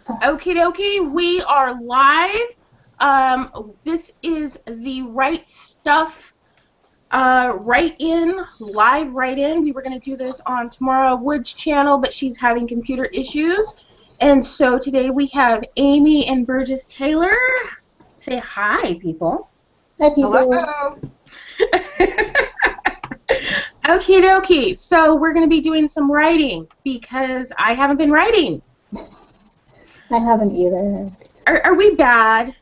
Okie dokie, we are live. This is the Right Stuff Write In. We were going to do this on Tamara Wood's channel, but she's having computer issues. And so today we have Amy and Burgess Taylor. Say hi, people. Hi, people. Hello. Okie dokie, so we're going to be doing some writing because I haven't been writing. I haven't either. Are we bad?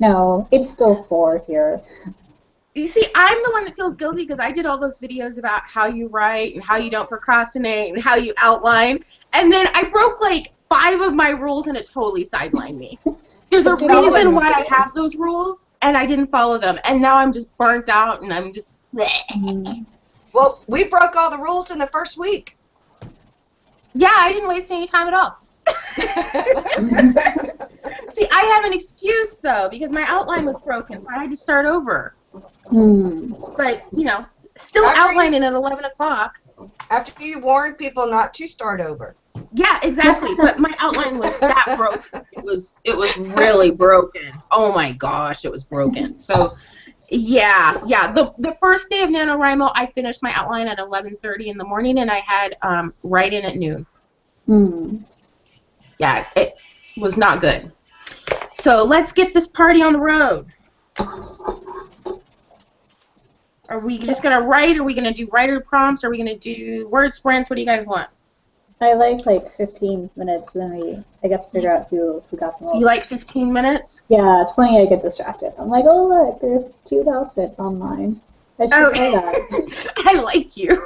No, it's still 4 here. You see, I'm the one that feels guilty because I did all those videos about how you write and how you don't procrastinate and how you outline, and then I broke like 5 of my rules and it totally sidelined me. There's a reason why I have those rules and I didn't follow them, and now I'm just burnt out and I'm just bleh. Well, we broke all the rules in the first week. Yeah, I didn't waste any time at all. See, I have an excuse though because my outline was broken, so I had to start over. But you know, still outlining at 11 o'clock. After you warned people not to start over. Yeah, exactly. But my outline was that broken. It was really broken. Oh my gosh, it was broken. So yeah. The first day of NaNoWriMo, I finished my outline at 11:30 in the morning, and I had write-in at noon. Yeah, it was not good. So let's get this party on the road. Are we just going to write? Are we going to do writer prompts? Are we going to do word sprints? What do you guys want? I like 15 minutes, then we, I guess, figure out who got the most. You like 15 minutes? Yeah, 20 I get distracted. I'm like, oh look, there's cute outfits online. I should try that. I like you.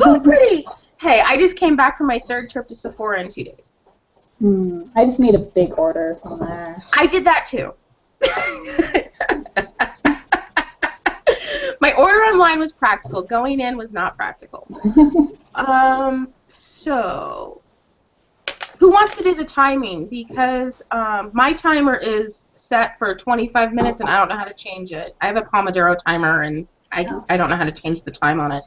Oh, pretty. Hey, I just came back from my 3rd trip to Sephora in 2 days. I just made a big order from there. I did that too. My order online was practical. Going in was not practical. So, who wants to do the timing? Because my timer is set for 25 minutes, and I don't know how to change it. I have a Pomodoro timer, and I don't know how to change the time on it.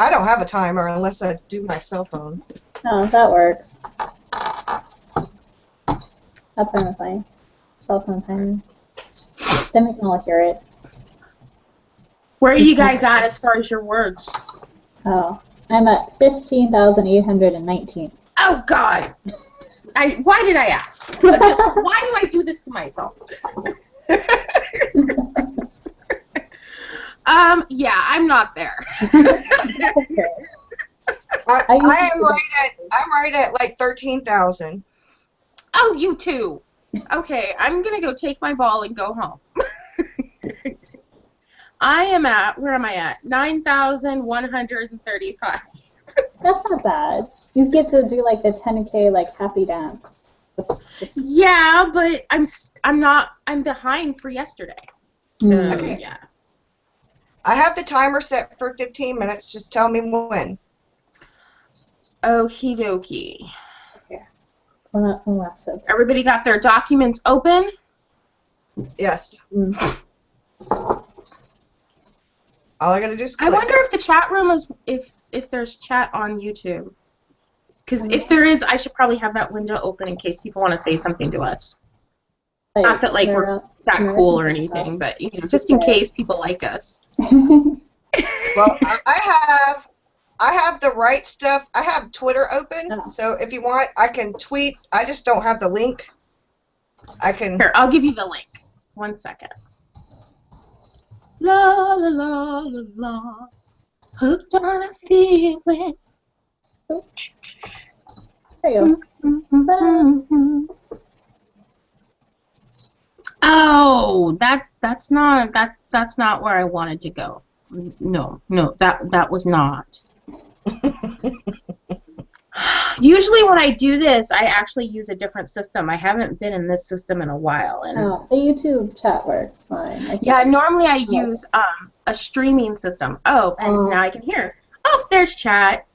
I don't have a timer unless I do my cell phone. Oh, that works. That's fine. Cell phone timer. Then we can all hear it. Where are you guys at as far as your words? Oh, I'm at 15,819. Oh, God. Why did I ask? Why do I do this to myself? Yeah, I'm not there. I'm right at like 13,000. Oh, you too. Okay, I'm gonna go take my ball and go home. I am at, where am I at? 9,135. That's not bad. You get to do like the 10K like happy dance. Yeah, but I'm behind for yesterday. So, okay. Yeah. I have the timer set for 15 minutes. Just tell me when. Okie dokie. Okay. Everybody got their documents open? Yes. All I gotta do is click. I wonder if the chat room is if there's chat on YouTube. Because if there is, I should probably have that window open in case people want to say something to us. Not that like we're that cool or anything, but you know, just in case people like us. Well, I have the Right Stuff. I have Twitter open, so if you want, I can tweet. I just don't have the link. I can. Here, I'll give you the link. 1 second. La la la la la. Hooked on a feeling. There you go. Oh, that's not where I wanted to go. No, that was not. Usually when I do this, I actually use a different system. I haven't been in this system in a while. And the YouTube chat works fine. Yeah, normally I use a streaming system. Oh, and now I can hear. Oh, there's chat.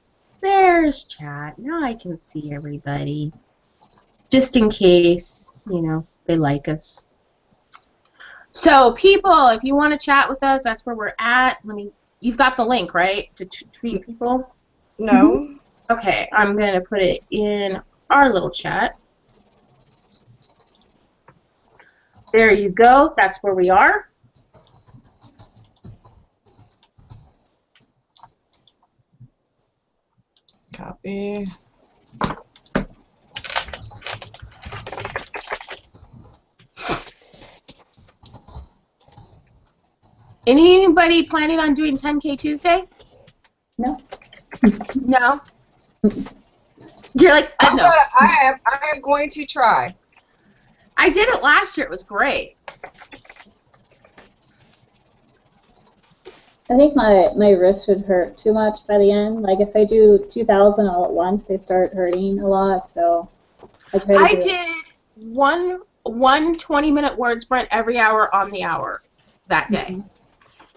There's chat. Now I can see everybody. Just in case, you know, they like us. So, people, if you want to chat with us, that's where we're at. You've got the link, right, to tweet people? No. Okay, I'm going to put it in our little chat. There you go. That's where we are. Copy. Anybody planning on doing 10K Tuesday? No. No? You're like, no. I am going to try. I did it last year. It was great. I think my wrist would hurt too much by the end. Like if I do 2,000 all at once, they start hurting a lot. So I did one 20-minute word sprint every hour on the hour that day. Mm-hmm.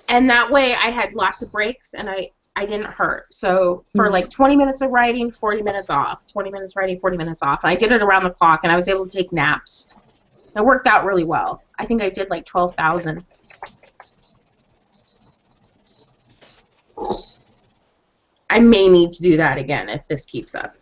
And that way I had lots of breaks and I didn't hurt. So for like 20 minutes of writing, 40 minutes off. 20 minutes writing, 40 minutes off. And I did it around the clock and I was able to take naps. It worked out really well. I think I did like 12,000. I may need to do that again if this keeps up.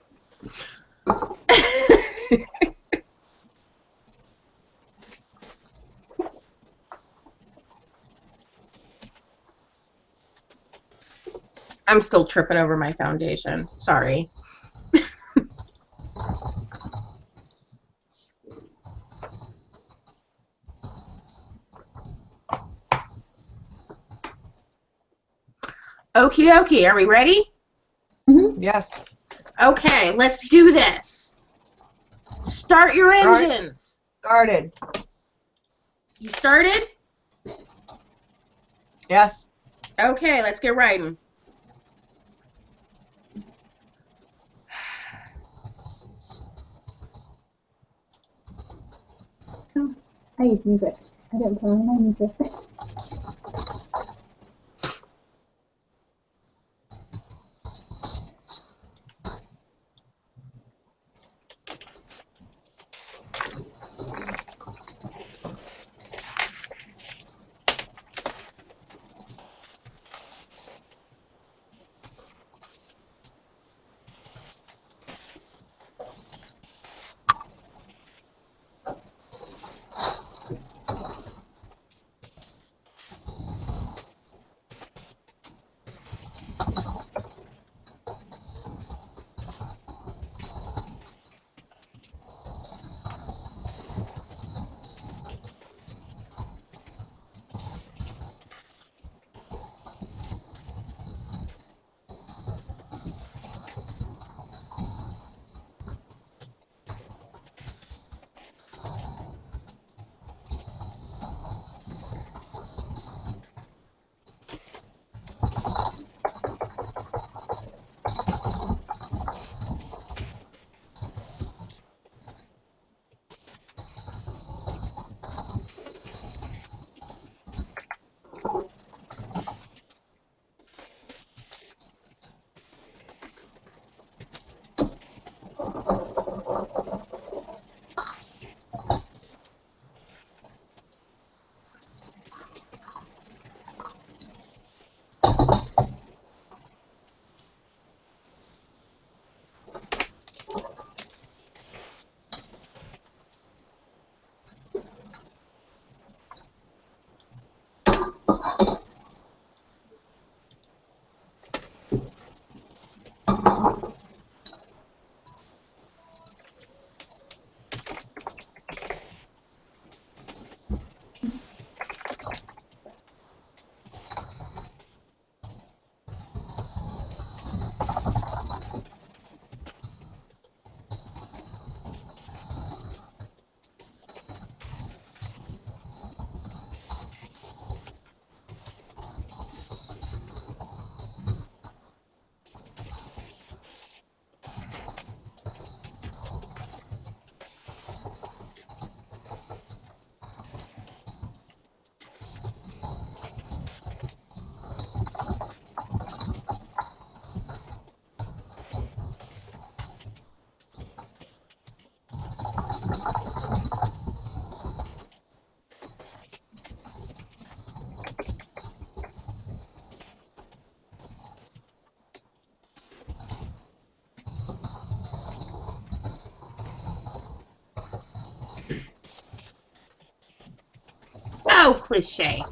I'm still tripping over my foundation. Sorry. Okie dokie, are we ready? Mm-hmm. Yes. Okay, let's do this. Start your engines. Started. You started? Yes. Okay, let's get writing. I use music. I didn't put on my music. so cliche.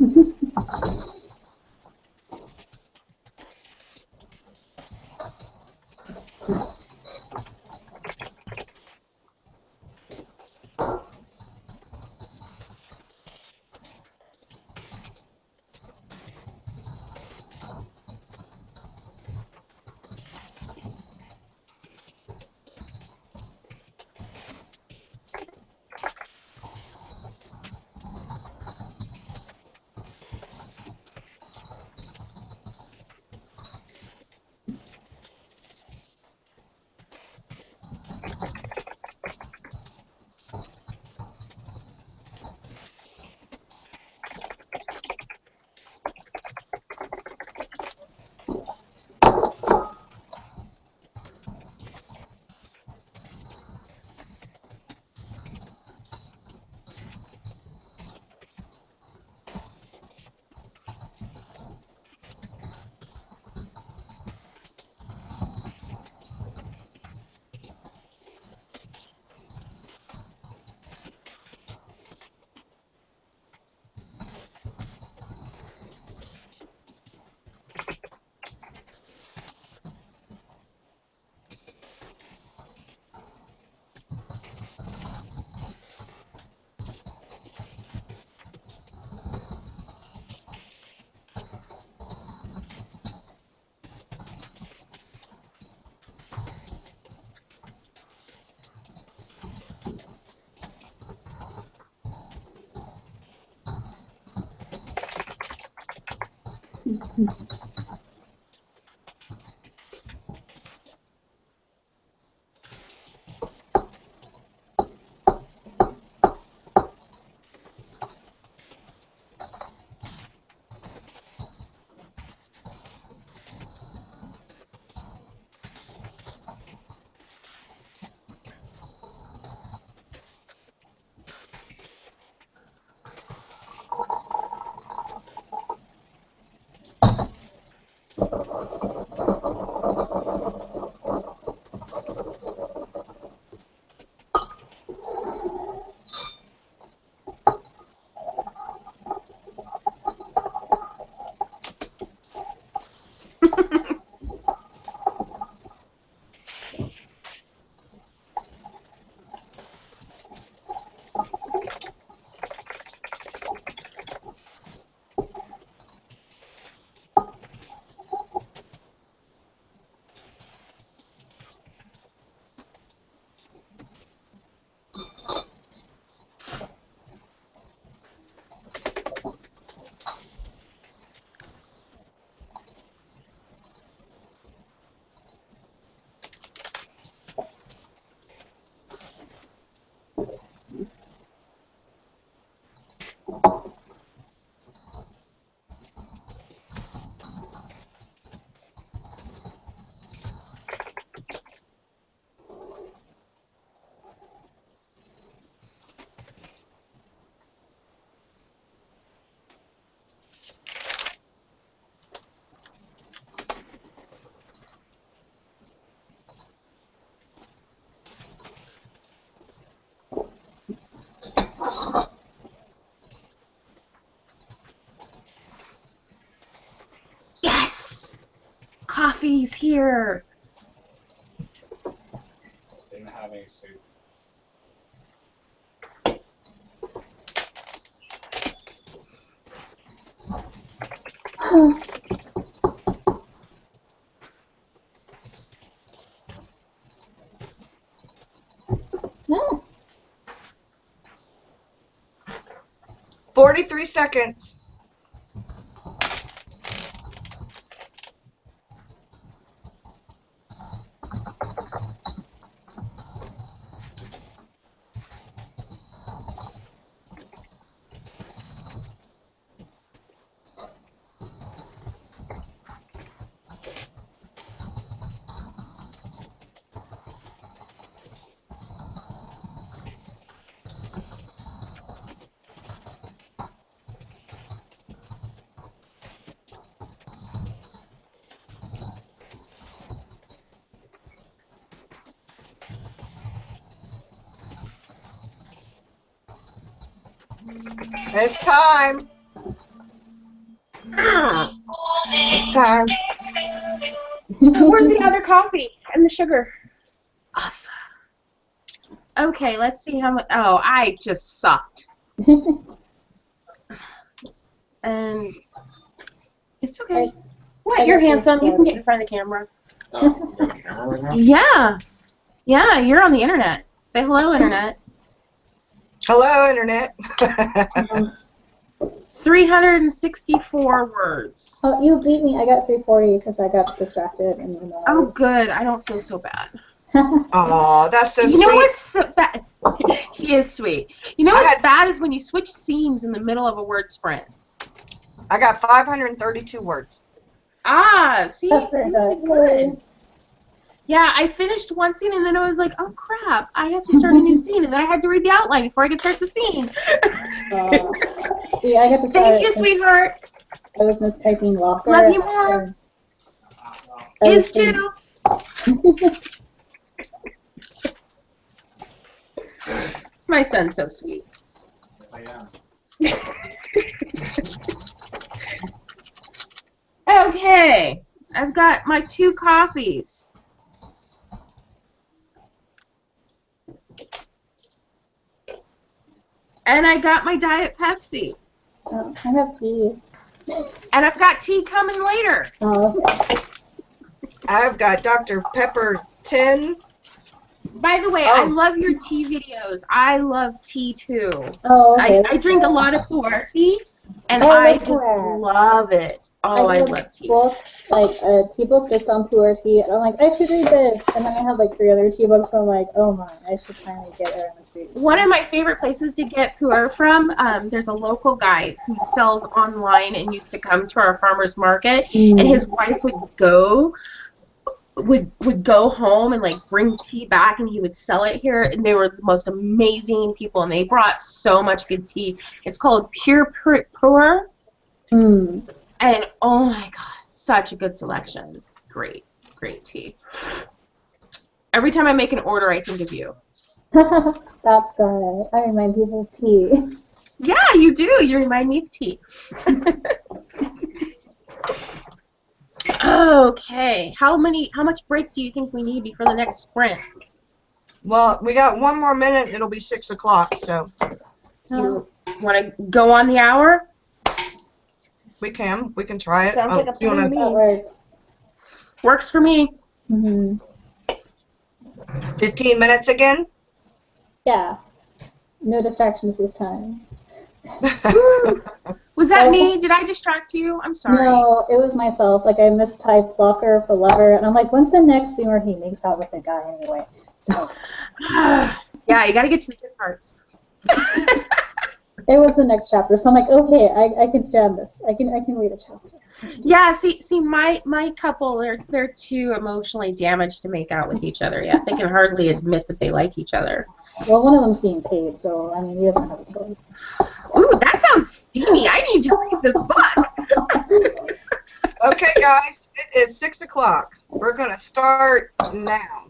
Yes! Coffee's here. Didn't have any soup. No. 43 seconds. It's time. It's time. Where's the other coffee and the sugar? Awesome. Okay, let's see how much. Oh, I just sucked. And it's okay. What? You're handsome. You can get in front of the camera. Oh, you're on the camera right now? Yeah. Yeah, you're on the internet. Say hello, internet. Hello, Internet. 364 words. Oh, you beat me. I got 340 because I got distracted in the middle. Oh, good. I don't feel so bad. Oh, that's so You sweet. know what's so bad? He is sweet. You know what's bad is when you switch scenes in the middle of a word sprint. I got 532 words. Ah, see? That's very You did good. Yeah, I finished one scene and then I was like, oh crap, I have to start a new scene. And then I had to read the outline before I could start the scene. See, I got to start. Thank you, sweetheart. I was mistyping locker. Love you more. Is too. My son's so sweet. I am. Okay, I've got my 2 coffees. And I got my Diet Pepsi. Oh, I have tea. And I've got tea coming later. Oh, okay. I've got Dr. Pepper 10. By the way, I love your tea videos. I love tea too. Oh, okay. I drink a lot of pu'er tea, and Oh, I that's just pu'er. love it. Oh, I love tea. Book, like a tea book just on pu'er tea. And I'm like, I should read this. And then I have like 3 other tea books. So I'm like, oh my, I should finally get around to reading. One of my favorite places to get pu'er from, there's a local guy who sells online and used to come to our farmer's market, and his wife would go home and like bring tea back, and he would sell it here, and they were the most amazing people, and they brought so much good tea. It's called Pure Pu'er, and oh my god, such a good selection. Great tea. Every time I make an order, I think of you. That's good. I remind people of tea. Yeah, you do. You remind me of tea. Okay. How much break do you think we need before the next sprint? Well, we got 1 more minute. It'll be 6 o'clock, so. You want to go on the hour? We can try it. Sounds like a do you plan to wanna, me. That works. Works for me. 15 minutes again? Yeah. No distractions this time. Was that me? Did I distract you? I'm sorry. No, it was myself. Like, I mistyped locker for lover, and I'm like, when's the next scene where he makes out with the guy anyway? So, Yeah, you got to get to the good parts. it was the next chapter, so I'm like, okay, I can stand this. I can read a chapter. Yeah, see, my couple, they're too emotionally damaged to make out with each other yet. They can hardly admit that they like each other. Well, one of them's being paid, so, I mean, he doesn't have a choice. Ooh, that sounds steamy. I need to read this book. Okay, guys, it is 6 o'clock. We're going to start now.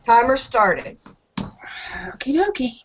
Timer started. Okie dokie.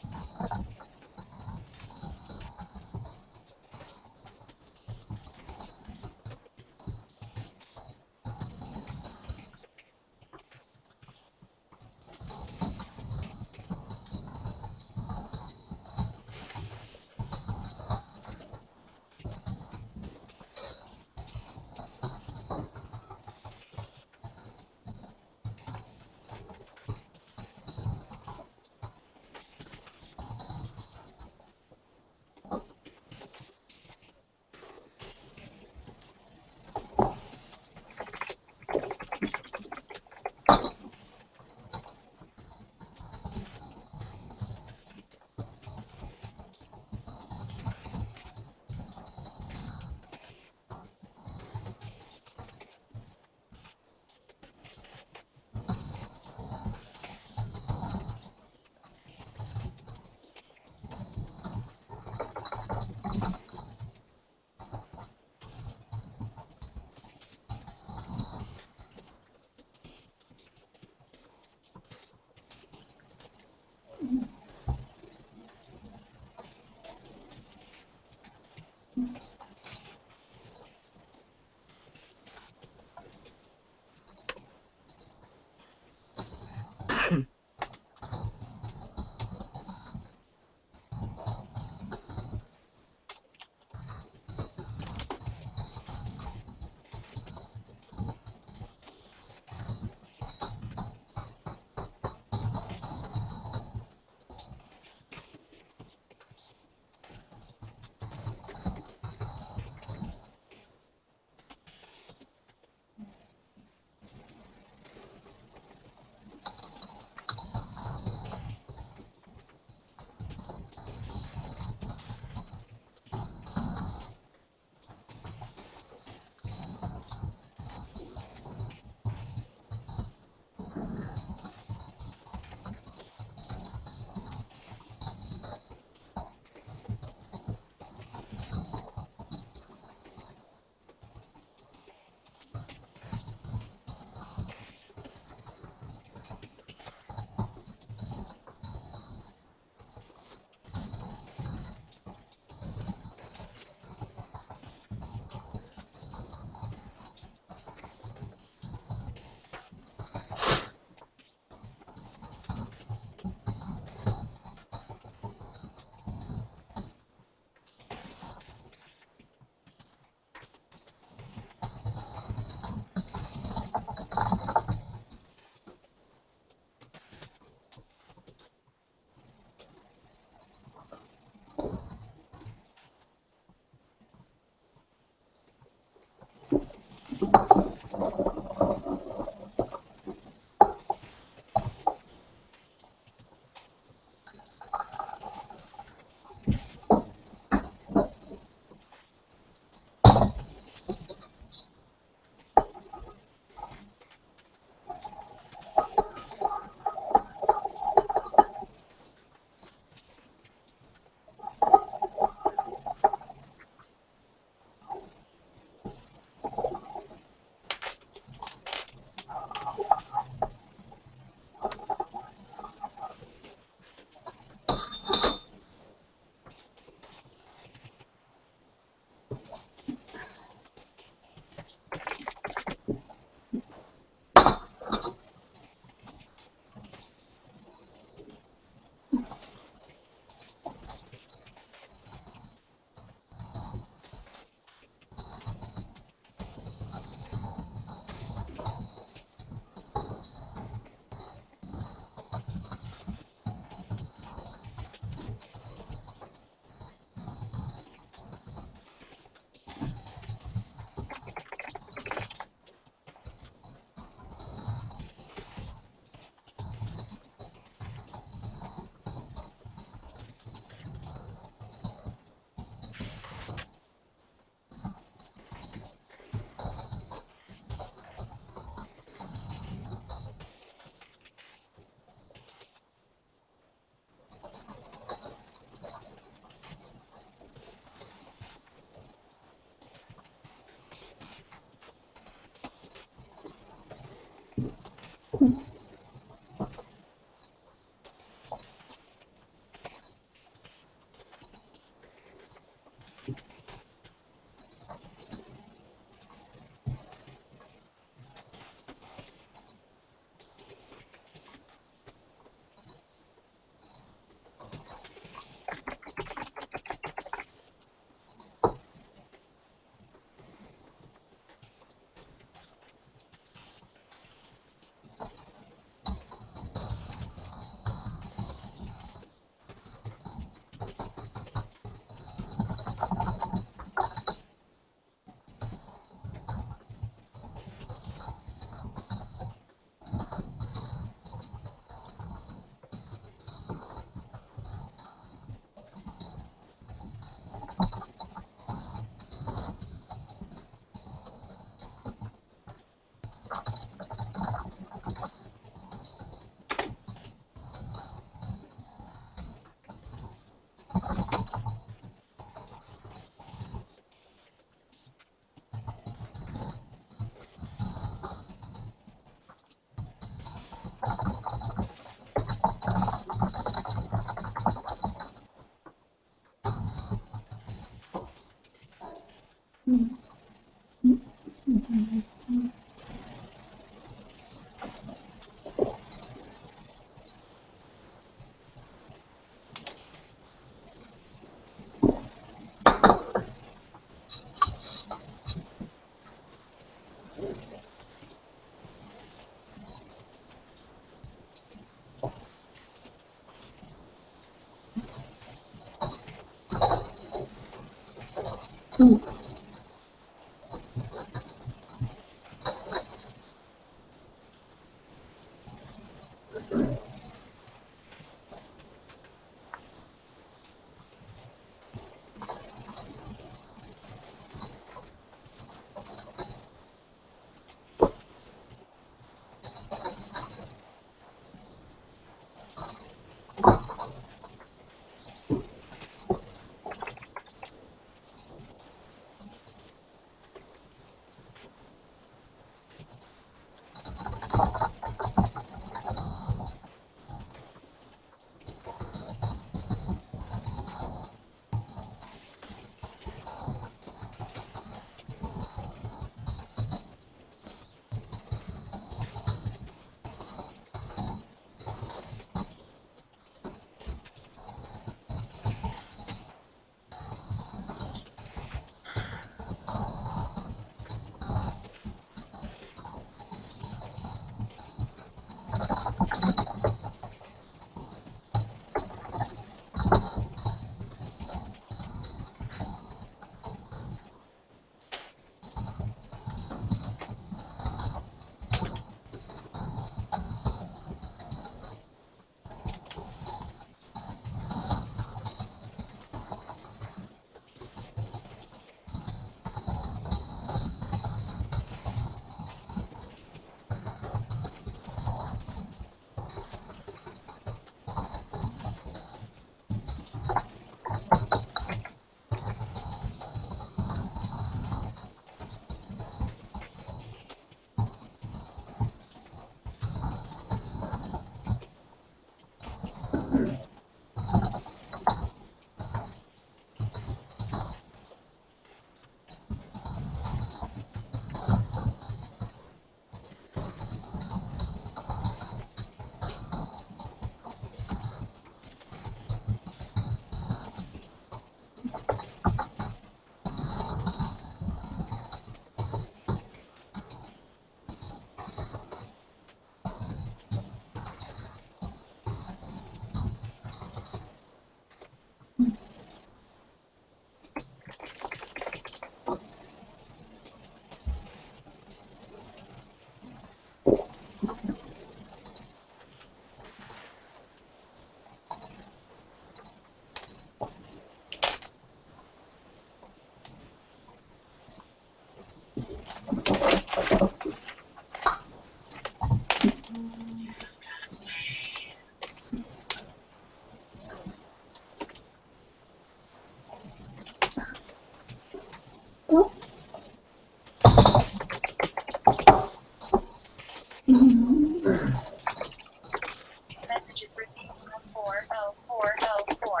Messages received from 40404.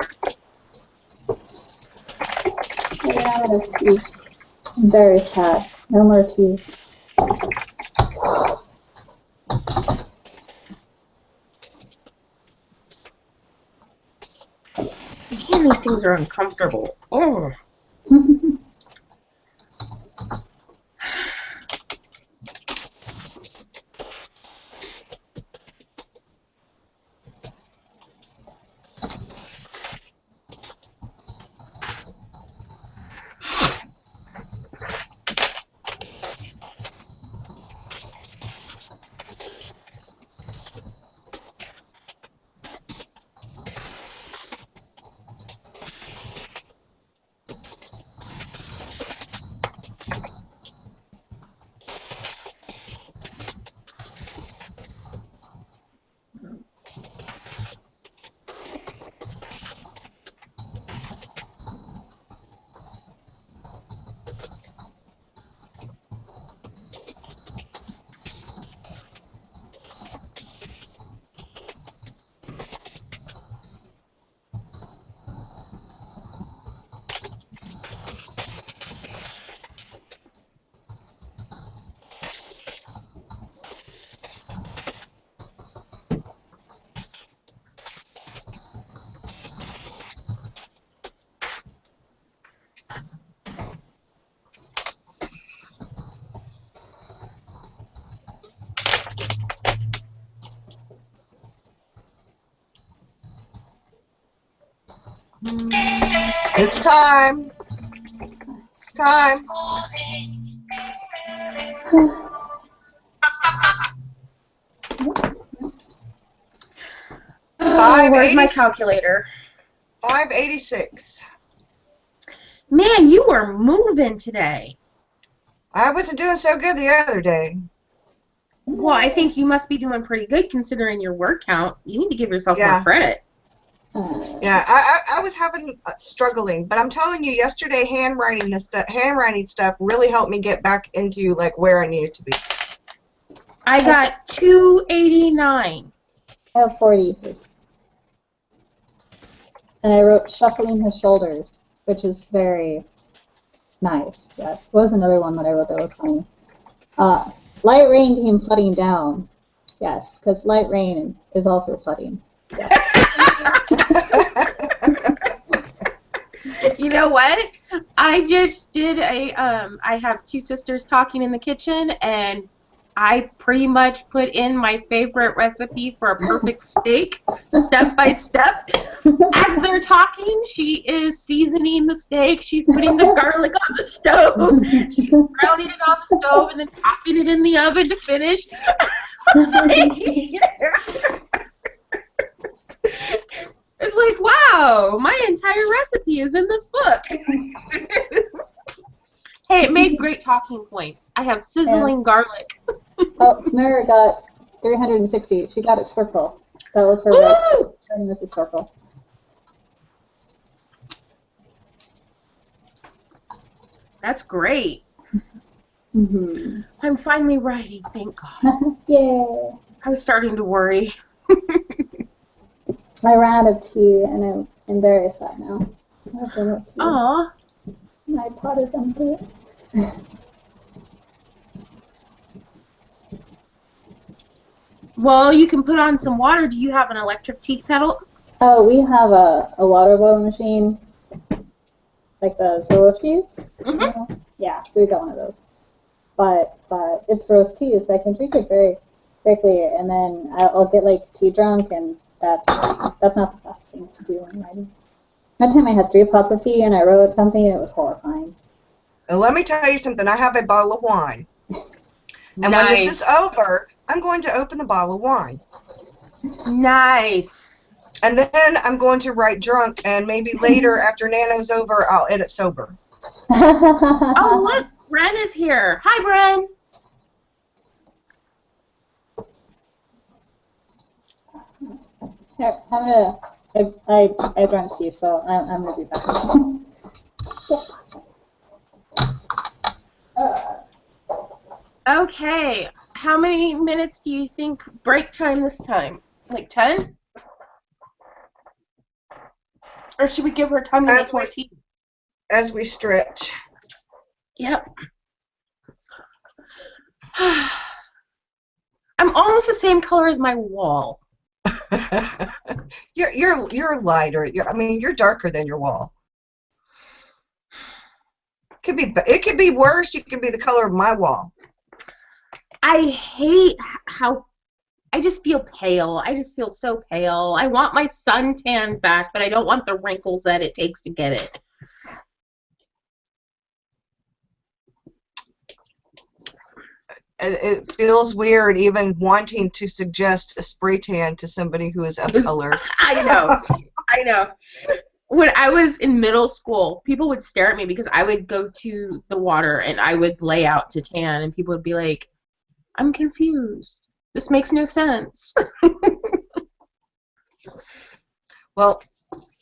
I ran out of teeth. I'm very sad. No more teeth. Man, these things are uncomfortable. Oh. It's time. It's time. Oh, where's my calculator? 586. Man, you were moving today. I wasn't doing so good the other day. Well, I think you must be doing pretty good considering your word count. You need to give yourself Yeah. more credit. Yeah, I was having struggling, but I'm telling you, yesterday handwriting stuff really helped me get back into like where I needed to be. I got 289. I have 40. And I wrote shuffling his shoulders, which is very nice. Yes, was another one that I wrote that was funny. Light rain came flooding down. Yes, because light rain is also flooding. Yeah. You know what? I just did I have two sisters talking in the kitchen, and I pretty much put in my favorite recipe for a perfect steak, step by step. As they're talking, she is seasoning the steak. She's putting the garlic on the stove. She's browning it on the stove and then popping it in the oven to finish. It's like, wow, my entire recipe is in this book. Hey, it made great talking points. I have sizzling garlic. Oh, Tamara got 360. She got a circle. That was her right. Turning this a circle. That's great. Mm-hmm. I'm finally writing, thank God. Yay. I was starting to worry. I ran out of tea, and I'm very sad now. I have no more tea. Aw. My pot is empty. Well, you can put on some water. Do you have an electric tea kettle? Oh, we have a water boiling machine, like the Zolo teas. Mm-hmm. Yeah, so we got one of those. But it's roast tea, so I can drink it very quickly, and then I'll get like tea drunk, and that's not the best thing to do when writing. That time I had 3 pots of tea, and I wrote something, and it was horrifying. And let me tell you something. I have a bottle of wine. And when this is over, I'm going to open the bottle of wine. Nice. And then I'm going to write drunk, and maybe later, after Nano's over, I'll edit sober. Oh, look, Bren is here. Hi, Bren. Here, I drank tea, so I'm gonna be back. Okay. How many minutes do you think break time this time? Like 10? Or should we give her time to make more tea? As we stretch. Yep. I'm almost the same color as my wall. You're lighter. You're darker than your wall. It could be worse. You could be the color of my wall. I hate how I just feel pale. I just feel so pale. I want my suntan back, but I don't want the wrinkles that it takes to get it. It feels weird even wanting to suggest a spray tan to somebody who is of color. I know. I know. When I was in middle school, people would stare at me because I would go to the water and I would lay out to tan, and people would be like, I'm confused. This makes no sense. Well,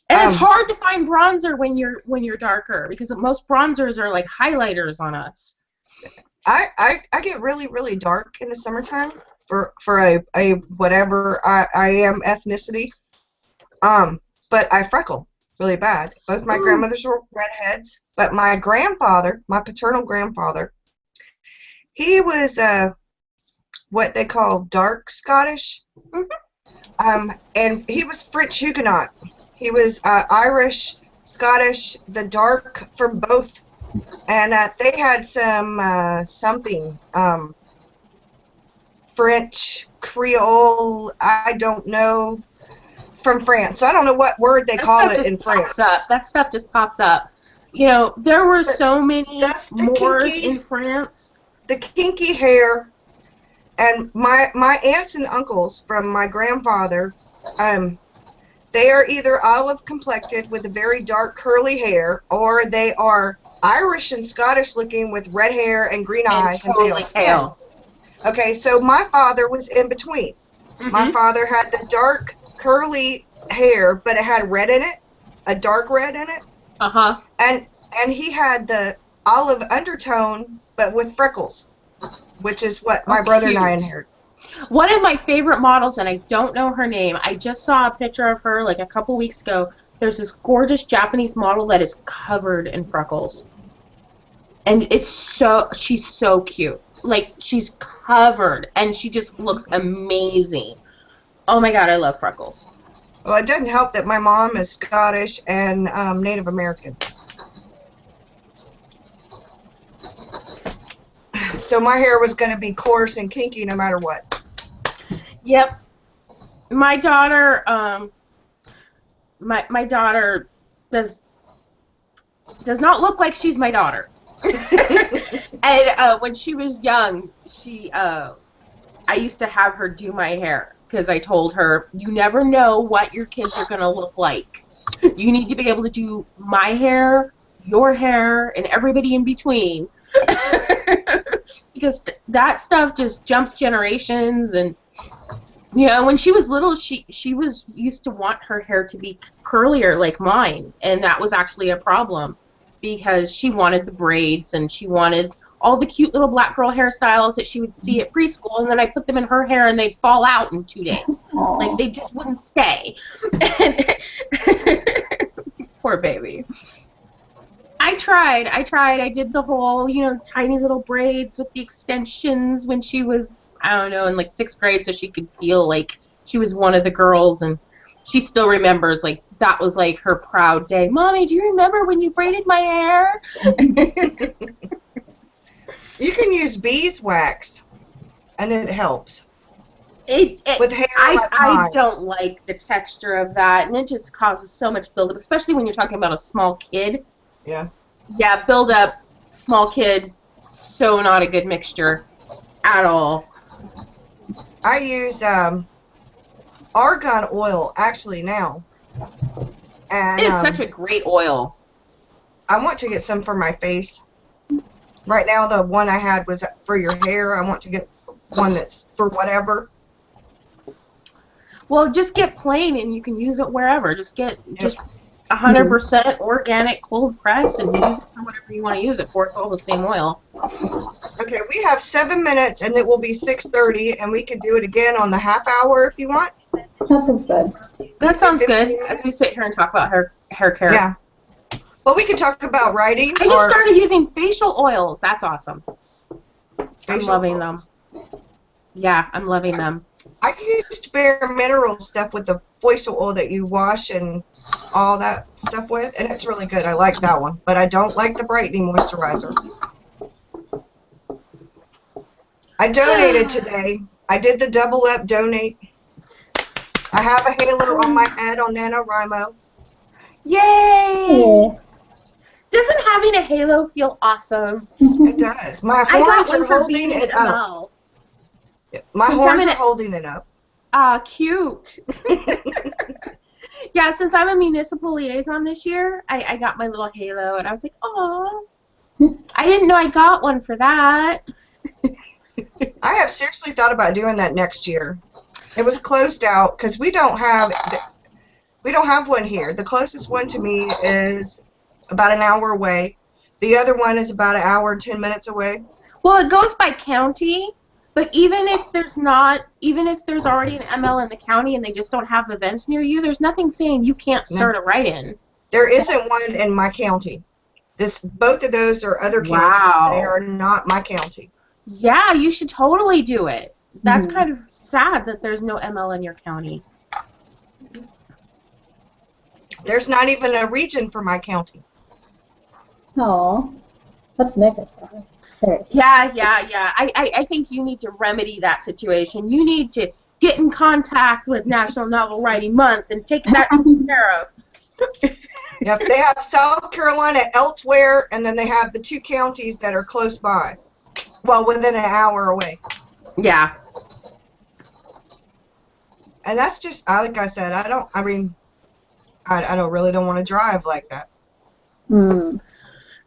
and it's hard to find bronzer when you're darker, because most bronzers are like highlighters on us. I get really, really dark in the summertime for a whatever I am ethnicity. But I freckle really bad. Both my grandmothers were redheads, but my grandfather, my paternal grandfather, he was what they call dark Scottish. Mm-hmm. And he was French Huguenot. He was Irish, Scottish, the dark from both. And they had something French, Creole, I don't know, from France. So I don't know what word they That call stuff it just in pops France. up. That stuff just pops up. You know, there were so many That's the Moors kinky- in France. The kinky hair, and my aunts and uncles from my grandfather, they are either olive complected with a very dark curly hair, or they are Irish and Scottish looking with red hair and green And eyes and totally pale skin. pale. Okay, so my father was in between. My Mhm. father had the dark curly hair, but it had red in it, a dark red in it, Uh-huh. and he had the olive undertone, but with freckles, which is what my brother and I cute. inherited. One of my favorite models, and I don't know her name. I just saw a picture of her like a couple weeks ago. There's this gorgeous Japanese model that is covered in freckles. And she's so cute. Like, she's covered, and she just looks amazing. Oh my god, I love freckles. Well, it doesn't help that my mom is Scottish and Native American. So my hair was going to be coarse and kinky no matter what. Yep. My daughter, my daughter does not look like she's my daughter. And when she was young, I used to have her do my hair because I told her, you never know what your kids are going to look like. You need to be able to do my hair, your hair, and everybody in between. Because that stuff just jumps generations. And you know, when she was little, she was used to want her hair to be curlier like mine, and that was actually a problem because she wanted the braids and she wanted all the cute little black girl hairstyles that she would see at preschool, and then I put them in her hair and they'd fall out in 2 days. Aw. Like, they just wouldn't stay. Poor baby. I tried. I did the whole, you know, tiny little braids with the extensions when she was, I don't know, in like 6th grade, so she could feel like she was one of the girls. And she still remembers, like, that was like her proud day. Mommy, do you remember when you braided my hair? You can use beeswax, and it helps. With hair like I mine. don't like the texture of that, and it just causes so much buildup, especially when you're talking about a small kid. Yeah. Yeah, buildup, small kid, so not a good mixture at all. I use argan oil actually now, and It is such a great oil. I want to get some for my face. Right now, the one I had was for your hair. I want to get one that's for whatever. Well, just get plain, and you can use it wherever. Just 100% organic cold press and use it for whatever you want to use it for. It's all the same oil. Okay, we have 7 minutes, and it will be 6:30, and we can do it again on the half hour if you want. That sounds good. That sounds 15 good as we sit here and talk about hair care. Yeah. Well, we can talk about writing. I just started using facial oils. That's awesome. I'm facial loving oils. them. Yeah, I'm loving them. I used Bare Mineral stuff with the facial oil that you wash and all that stuff with, and it's really good. I like that one, but I don't like the brightening moisturizer. I donated today. I did the double up donate. I have a halo on my head on NaNoWriMo. Yay! Yeah. Doesn't having a halo feel awesome? It does. My I got horns one are for holding being it an up. ML. My Since horns I'm are an- holding it up. Ah, cute. Yeah, since I'm a municipal liaison this year, I got my little halo, and I was like, oh, I didn't know I got one for that. I have seriously thought about doing that next year. It was closed out because we don't have one here. The closest one to me is about an hour away. The other one is about an hour and 10 minutes away. Well, it goes by county, but even if there's already an ML in the county and they just don't have events near you, there's nothing saying you can't start a write-in. There isn't one in my county. Both of those are other counties. Wow. They are not my county. Yeah, you should totally do it. That's Mhm. kind of sad that there's no ML in your county. There's not even a region for my county. Aw. Let's make it so. Yeah. I think you need to remedy that situation. You need to get in contact with National Novel Writing Month and take that taken care of. Yep, they have South Carolina elsewhere, and then they have the 2 counties that are close by. Well, within an hour away. Yeah. And that's just, like I said, I don't really don't want to drive like that. Hmm.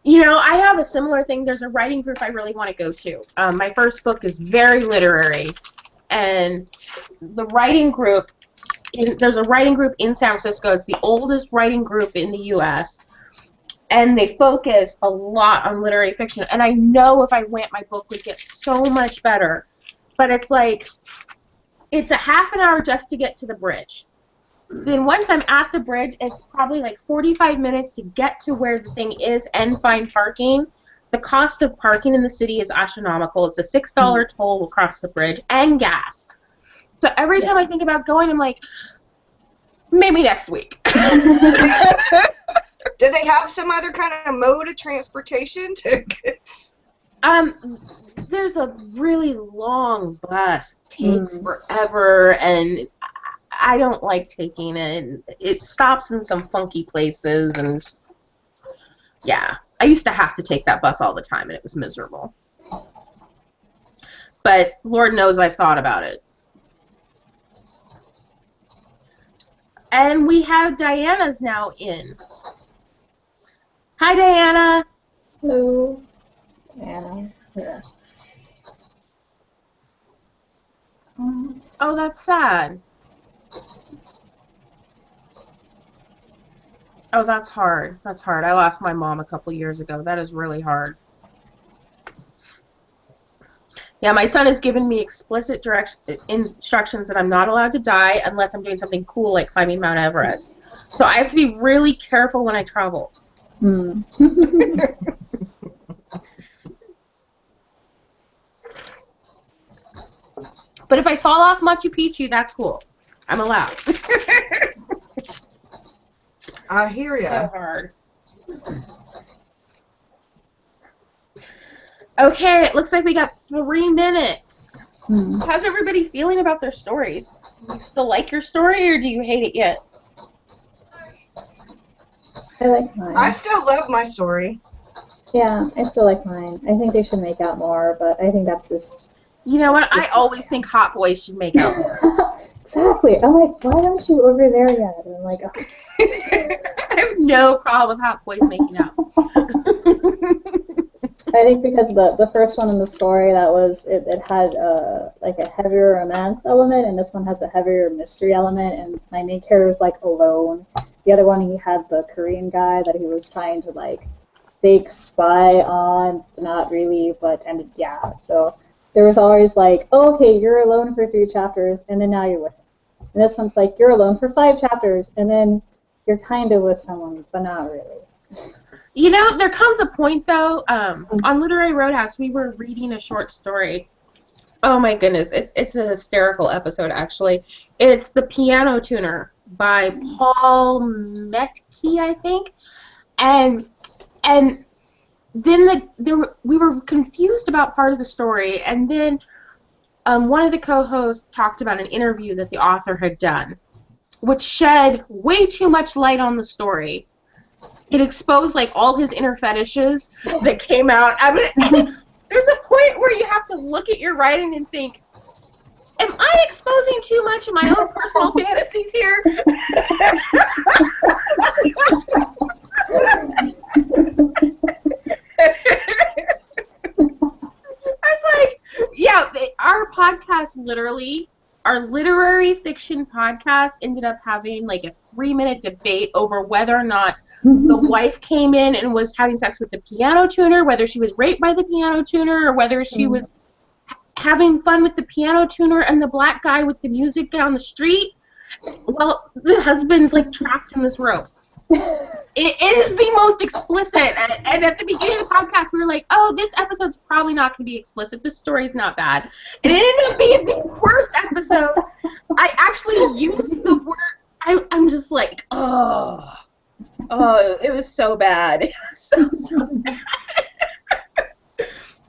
You know, I have a similar thing. There's a writing group I really want to go to. My first book is very literary, and the writing group, there's a writing group in San Francisco. It's the oldest writing group in the U.S., and they focus a lot on literary fiction. And I know if I went, my book would get so much better. But it's like, it's a half an hour just to get to the bridge. Then once I'm at the bridge, it's probably like 45 minutes to get to where the thing is and find parking. The cost of parking in the city is astronomical. It's a $6 toll across the bridge and gas. So every time I think about going, I'm like, maybe next week. Do they have some other kind of mode of transportation? There's a really long bus. Takes forever, and I don't like taking it. It stops in some funky places, and yeah. I used to have to take that bus all the time, and it was miserable. But Lord knows I've thought about it. And we have Diana's now in. Hi, Diana. Hello. Diana. Yeah. Oh, that's sad. Oh, that's hard. That's hard. I lost my mom a couple years ago. That is really hard. Yeah, my son has given me explicit instructions that I'm not allowed to die unless I'm doing something cool like climbing Mount Everest. So I have to be really careful when I travel. But if I fall off Machu Picchu, that's cool. I'm allowed. I hear ya. So hard. Okay, it looks like we got 3 minutes. How's everybody feeling about their stories? Do you still like your story, or do you hate it yet? I like mine. I still love my story. Yeah, I still like mine. I think they should make out more, but I think that's just... You know what? I always think hot boys should make out more. Exactly. I'm like, why aren't you over there yet? And I'm like, oh. I have no problem with hot boys making out. I think because the first one in the story, that was it had like a heavier romance element, and this one has a heavier mystery element, and my main character is like alone. The other one, he had the Korean guy that he was trying to like fake spy on, not really, but yeah. So there was always like, oh, okay, you're alone for 3 chapters, and then now you're with him. And this one's like, you're alone for 5 chapters, and then you're kind of with someone, but not really. You know, there comes a point, though, on Literary Roadhouse, we were reading a short story. Oh, my goodness. It's a hysterical episode, actually. It's The Piano Tuner by Paul Metke, I think. And then we were confused about part of the story, and then one of the co-hosts talked about an interview that the author had done, which shed way too much light on the story. It exposed like all his inner fetishes that came out. I mean, there's a point where you have to look at your writing and think, am I exposing too much of my own personal fantasies here? I was like, yeah, our podcast literally, our literary fiction podcast ended up having like a 3-minute debate over whether or not the wife came in and was having sex with the piano tuner, whether she was raped by the piano tuner, or whether she was having fun with the piano tuner and the black guy with the music down the street. Well, the husband's like trapped in this room. It is the most explicit, and at the beginning of the podcast, we were like, oh, this episode's probably not going to be explicit. This story's not bad. And it ended up being the worst episode. I actually used the word, I'm just like, oh, it was so bad. It was so bad.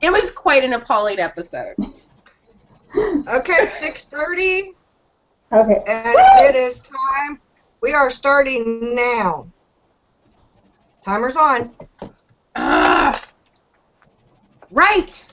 It was quite an appalling episode. Okay, 6:30. Okay. And it is time. We are starting now. Timer's on. Ah, right.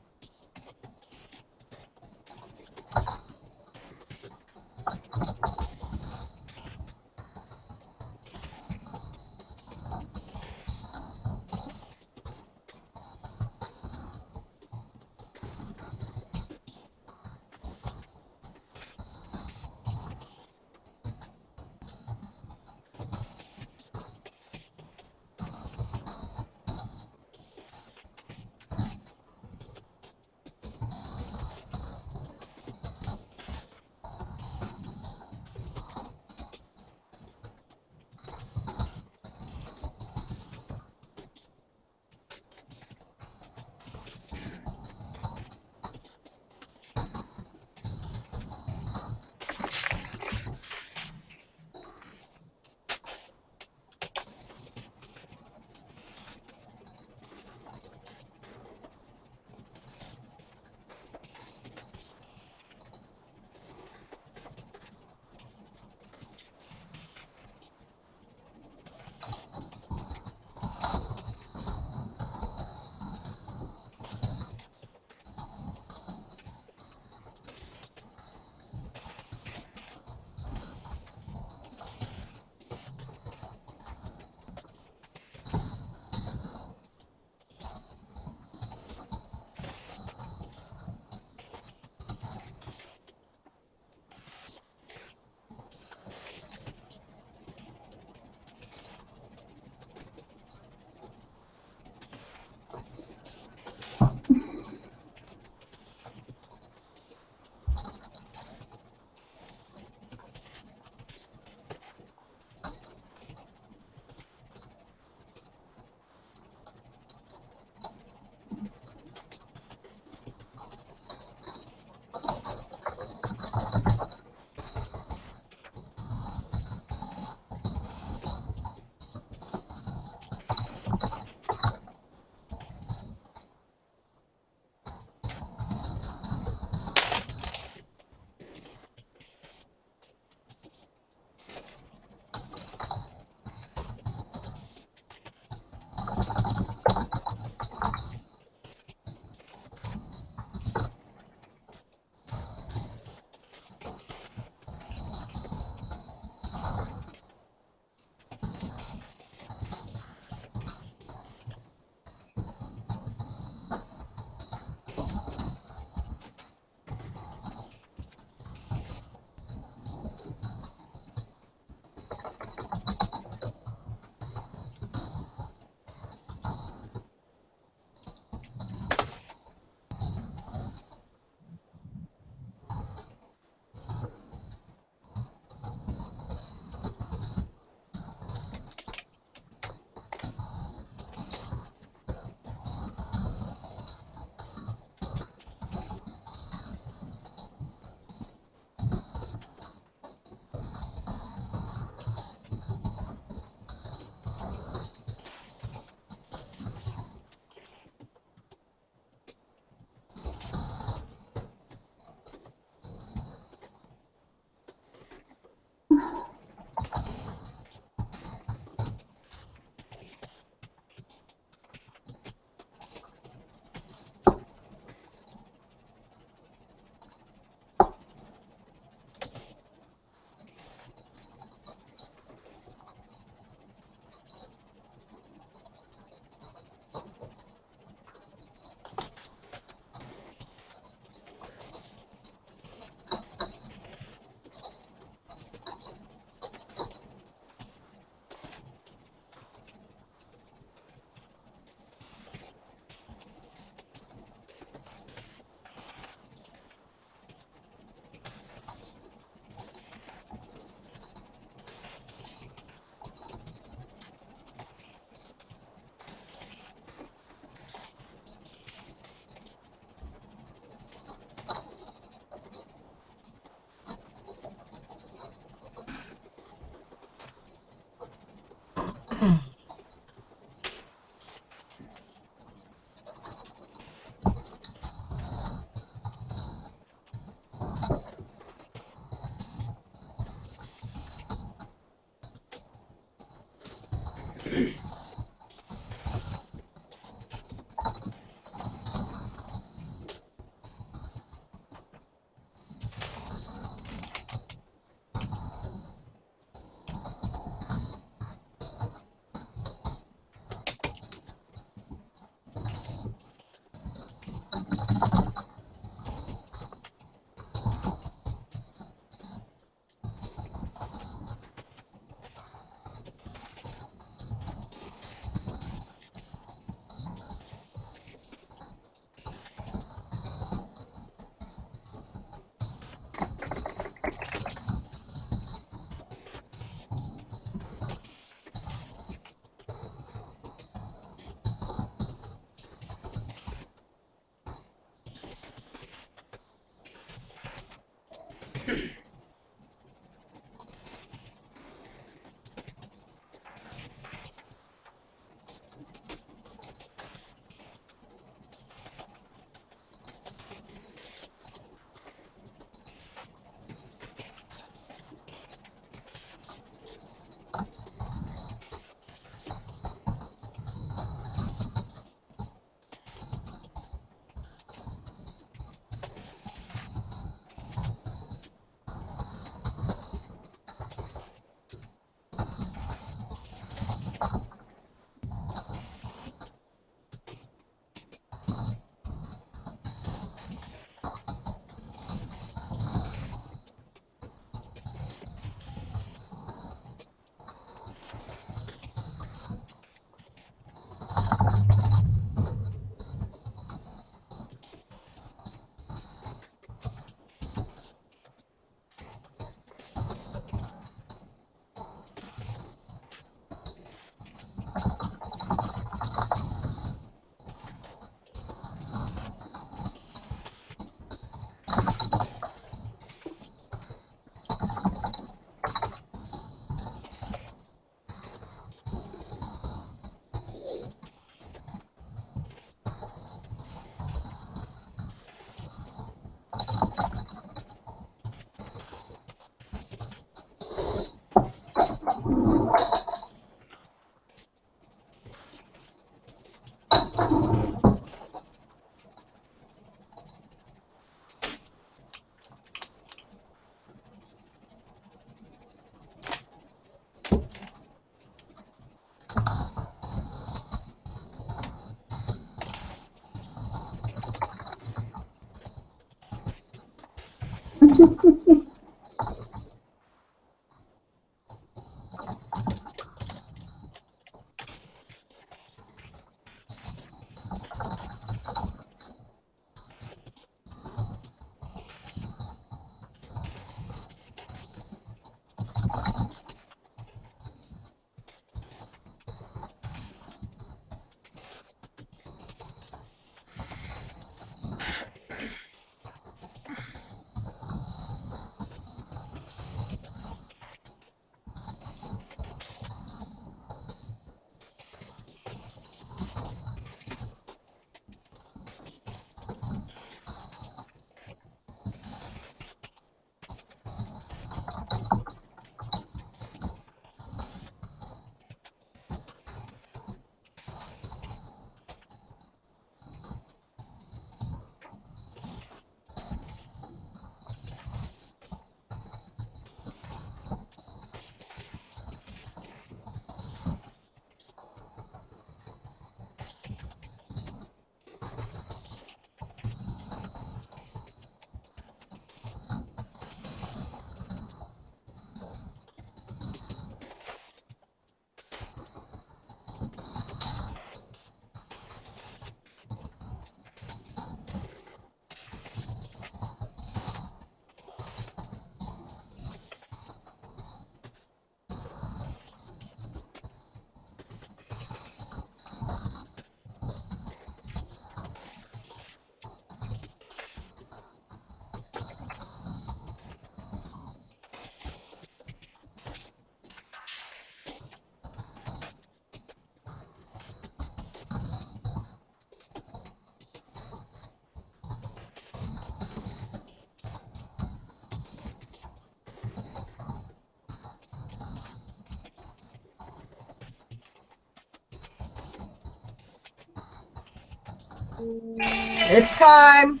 It's time.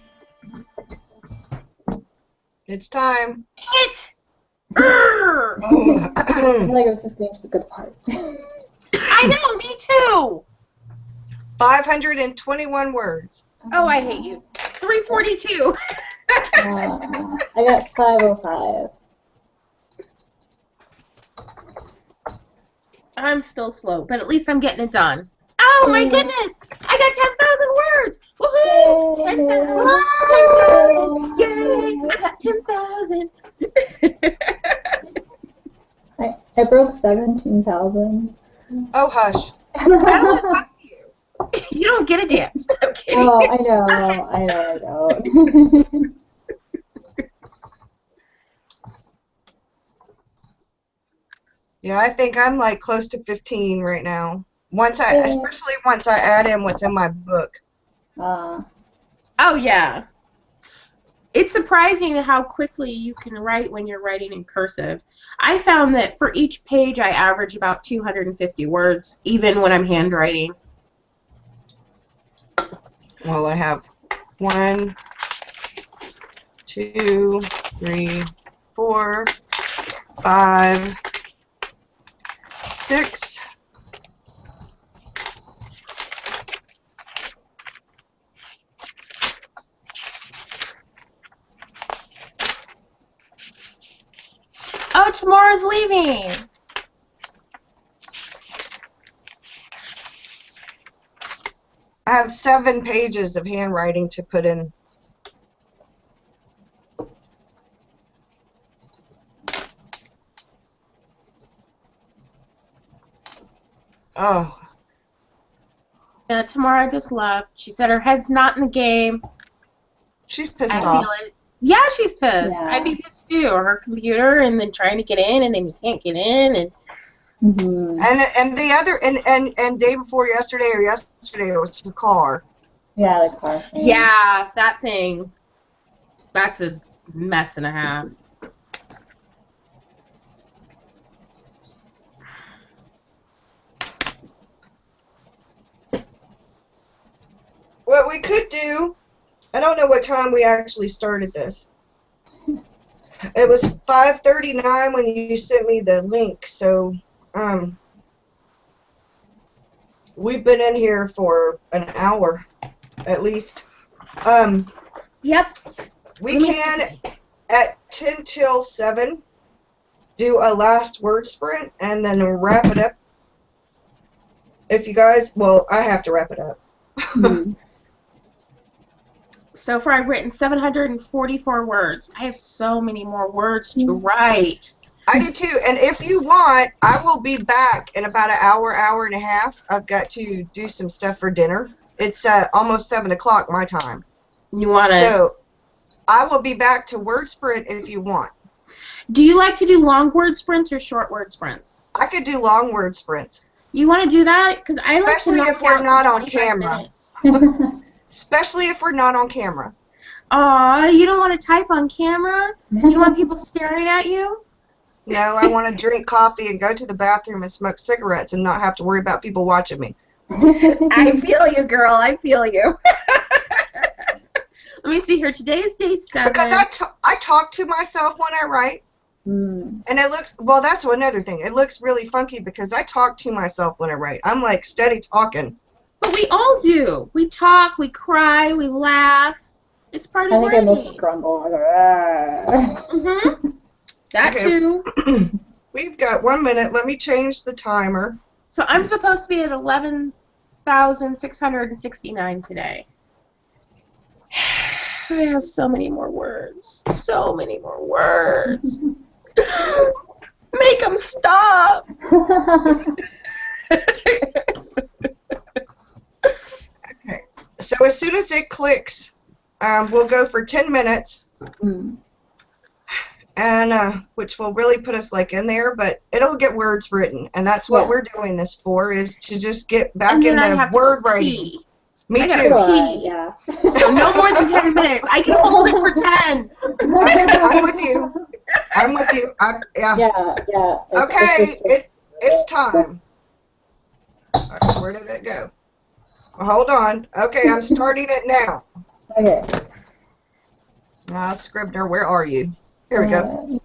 It's time. It! Urgh! I feel like I was just getting to the good part. I know, me too! 521 words. Oh, I hate you. 342. I got 505. I'm still slow, but at least I'm getting it done. Oh my goodness! I got 10,000 words! Woohoo! 10,000! 10,000! Yay! I got 10,000! I broke 17,000. Oh, hush. You don't get a dance. I'm kidding. Oh, I know. Yeah, I think I'm like close to 15 right now. Yeah. Especially once I add in what's in my book. Oh, yeah. It's surprising how quickly you can write when you're writing in cursive. I found that for each page I average about 250 words, even when I'm handwriting. Well, I have 1, 2, 3, 4, 5, 6. Oh, Tamara's leaving. I have 7 pages of handwriting to put in. Oh, Yeah, Tamara just left. She said her head's not in the game. she's pissed I off. feel it. Yeah, she's pissed. Yeah. I'd be pissed too. Or her computer, and then trying to get in, and then you can't get in, and Mm-hmm. And the other and day before yesterday or yesterday it was her car. Yeah, the car thing. yeah, that thing. That's a mess and a half. What we could do, I don't know what time we actually started this. It was 5:39 when you sent me the link, so we've been in here for an hour at least. Yep. We can at 10 till 7 do a last word sprint and then wrap it up. If you guys, well, I have to wrap it up. Mhm. So far, I've written 744 words. I have so many more words to write. I do too, and if you want, I will be back in about an hour, hour and a half. I've got to do some stuff for dinner. It's almost 7 o'clock my time. You want to? So I will be back to word sprint if you want. Do you like to do long word sprints or short word sprints? I could do long word sprints, You want to do that? Because I like to especially knock if we're out not on 25 camera. minutes. Especially if we're not on camera. Aw, you don't want to type on camera? You don't want people staring at you? No, I want to drink coffee and go to the bathroom and smoke cigarettes and not have to worry about people watching me. I feel you, girl. I feel you. Let me see here. Today is day 7. Because I talk to myself when I write, Mm. and it looks, well, that's another thing. It looks really funky because I talk to myself when I write. I'm like steady talking. But we all do. We talk, we cry, we laugh. It's part I of think I writing. mostly grumble. I go, "Ah." Mm-hmm. That Okay. too. We've got 1 minute. Let me change the timer. So I'm supposed to be at 11,669 today. I have so many more words. So many more words. Make them stop. Okay. So as soon as it clicks, we'll go for 10 minutes, Mm. and which will really put us like in there, but it'll get words written, and that's what Yeah. we're doing this for, is to just get back And then I into have to word go writing. pee. Me I gotta too. pee. Yeah. So no more than 10 minutes. I can hold it for 10. I'm with you. I'm with you. Yeah. Yeah, yeah. Okay, It's it's time. Where did it go? Well, hold on. Okay, I'm starting it now. okay. Scribner, where are you? Here we go.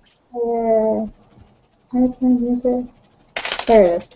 Where's my music? There it is.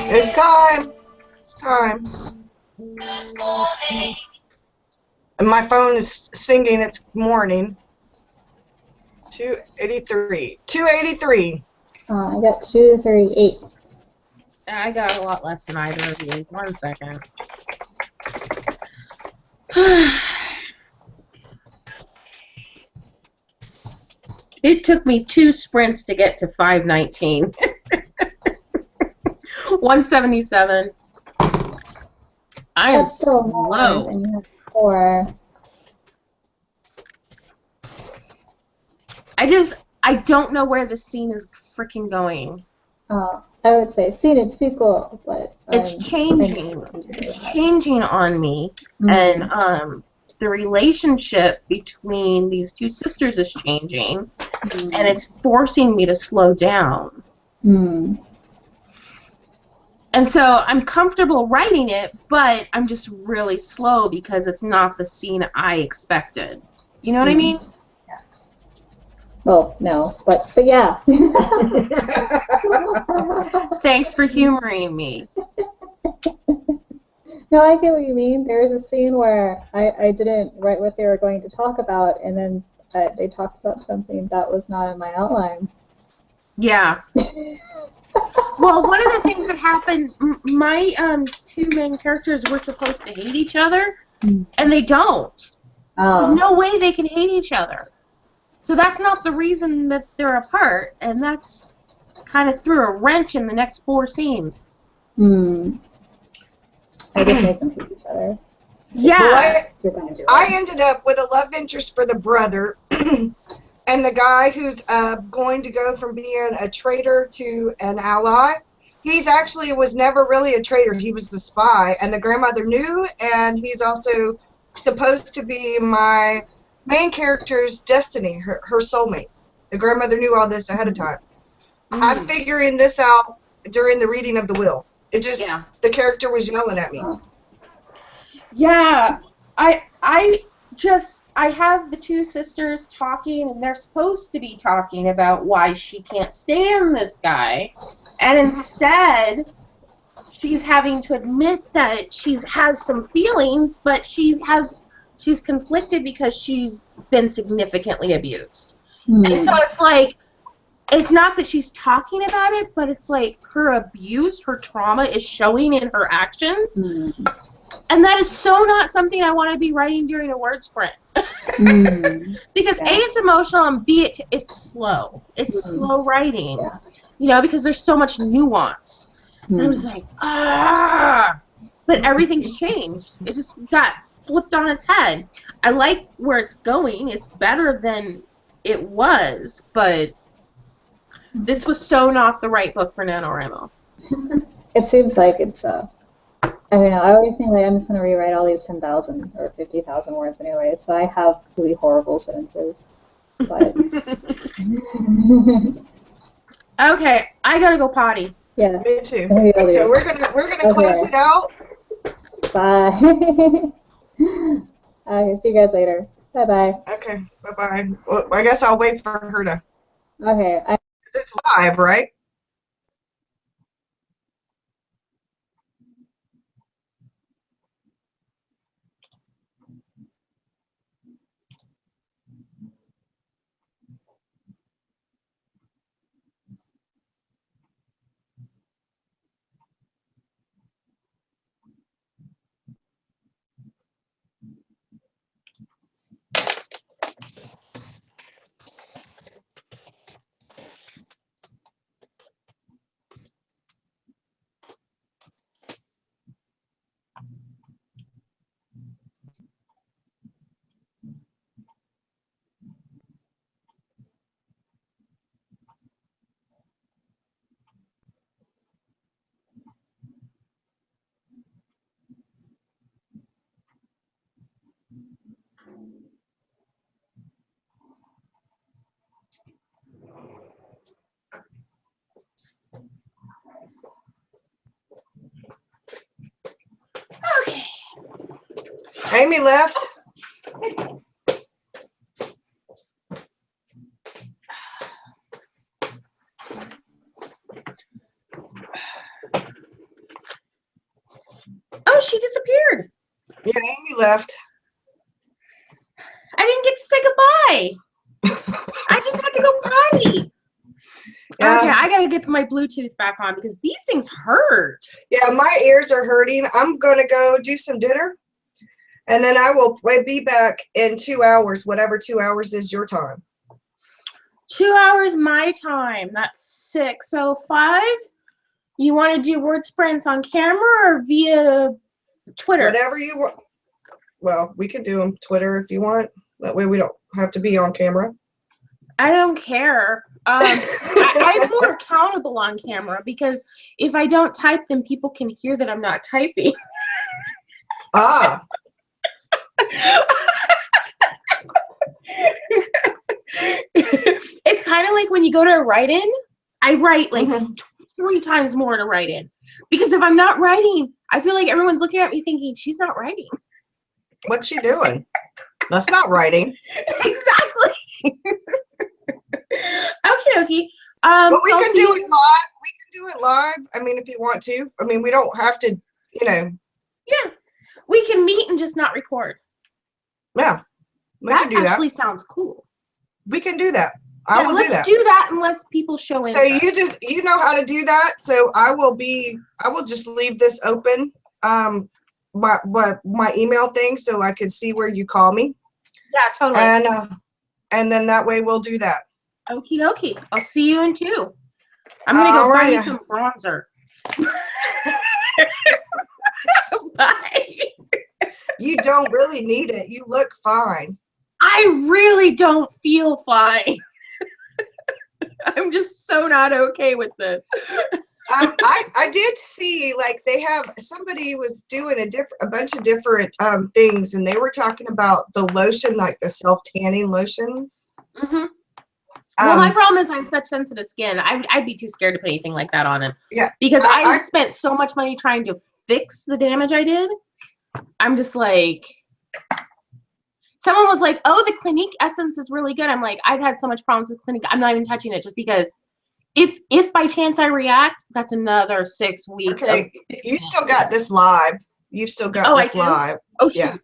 It's time. It's time. And my phone is singing it's morning. 283. 283. I got 238. I got a lot less than either of you. 1 second. It took me 2 sprints to get to 519. 177. I am That's still more slow. than you have before. I don't know where the scene is freaking going. I would say seen it sequel, but It's changing. It's changing on me, and the relationship between these two sisters is changing, and it's forcing me to slow down. And so I'm comfortable writing it, but I'm just really slow because it's not the scene I expected. You know what I mean? Yeah. Well, no, but yeah. Thanks for humoring me. No, I get what you mean. There was a scene where I didn't write what they were going to talk about, and then they talked about something that was not in my outline. Yeah. Well, one of the things that happened, my 2 main characters were supposed to hate each other, and they don't. There's no way they can hate each other. So that's not the reason that they're apart, and that's kind of threw a wrench in the next 4 scenes. I just make them hate each other. Yeah. Well, I ended up with a love interest for the brother, and the guy who's going to go from being a traitor to an ally. He's actually was never really a traitor. He was the spy, and the grandmother knew, and he's also supposed to be my main character's destiny, her soulmate. The grandmother knew all this ahead of time. I'm figuring this out during the reading of the will. It just, the character was yelling at me. Yeah, I have the 2 sisters talking, and they're supposed to be talking about why she can't stand this guy, and instead she's having to admit that she has some feelings, but she's conflicted because she's been significantly abused. And so it's like, it's not that she's talking about it, but it's like her abuse, her trauma is showing in her actions. And that is so not something I want to be writing during a word sprint. Because A, it's emotional, and B, it's slow. It's slow writing. You know, because there's so much nuance. And I was like, but everything's changed. It just got flipped on its head. I like where it's going. It's better than it was, but this was so not the right book for NaNoWriMo. It seems like it's I mean, I always think like I'm just gonna rewrite all these 10,000 or 50,000 words anyway, so I have really horrible sentences. But okay, I gotta go potty. yeah. Me too. Maybe I'll So do we're gonna close it out. Bye. Okay, see you guys later. Bye bye. Okay, bye bye. Well, I guess I'll wait for her to. Okay. It's live, right? Amy left. Oh, she disappeared. Yeah, Amy left. I didn't get to say goodbye. I just had to go potty. Yeah. Okay, I gotta get my Bluetooth back on because these things hurt. Yeah, my ears are hurting. I'm gonna go do some dinner, and then I will be back in 2 hours, whatever 2 hours is your time. 2 hours my time. That's 6:05. You want to do word sprints on camera or via Twitter? Whatever you want. Well, we can do them Twitter if you want. That way we don't have to be on camera. I don't care. I'm more accountable on camera because if I don't type, then people can hear that I'm not typing. Ah. It's kind of like when you go to a write-in, I write like Mm-hmm. 3 times more to write in. Because if I'm not writing, I feel like everyone's looking at me thinking, she's not writing. What's she doing? That's not writing. Exactly. Okie dokie. But we I'll can see do you- it live. We can do it live. I mean, if you want to. I mean, we don't have to, Yeah. We can meet and just not record. yeah. We That can do that. actually sounds cool. We can do that. I Yeah, will let's do that. unless people show So interest. you know how to do that. So I will just leave this open, my email thing, so I can see where you call me, Yeah, totally. and then that way we'll do that. Okie dokie. I'll see you in 2. I'm gonna go buy me Alrighty. some bronzer. Bye. You don't really need it. You look fine. I really don't feel fine. I'm just so not okay with this. I did see like somebody was doing a bunch of different things, and they were talking about the lotion, like the self tanning lotion. Hmm. Well, my Um, problem is I'm such sensitive skin. I'd be too scared to put anything like that on it. Yeah, Because I- I spent so much money trying to fix the damage I did. I'm just like, someone was like, "Oh, the Clinique essence is really good." I'm like, I've had so much problems with Clinique. I'm not even touching it just because if by chance I react, that's another 6 weeks. okay, you still got this live. You've still got Oh, I this do? live. Oh shoot. Yeah.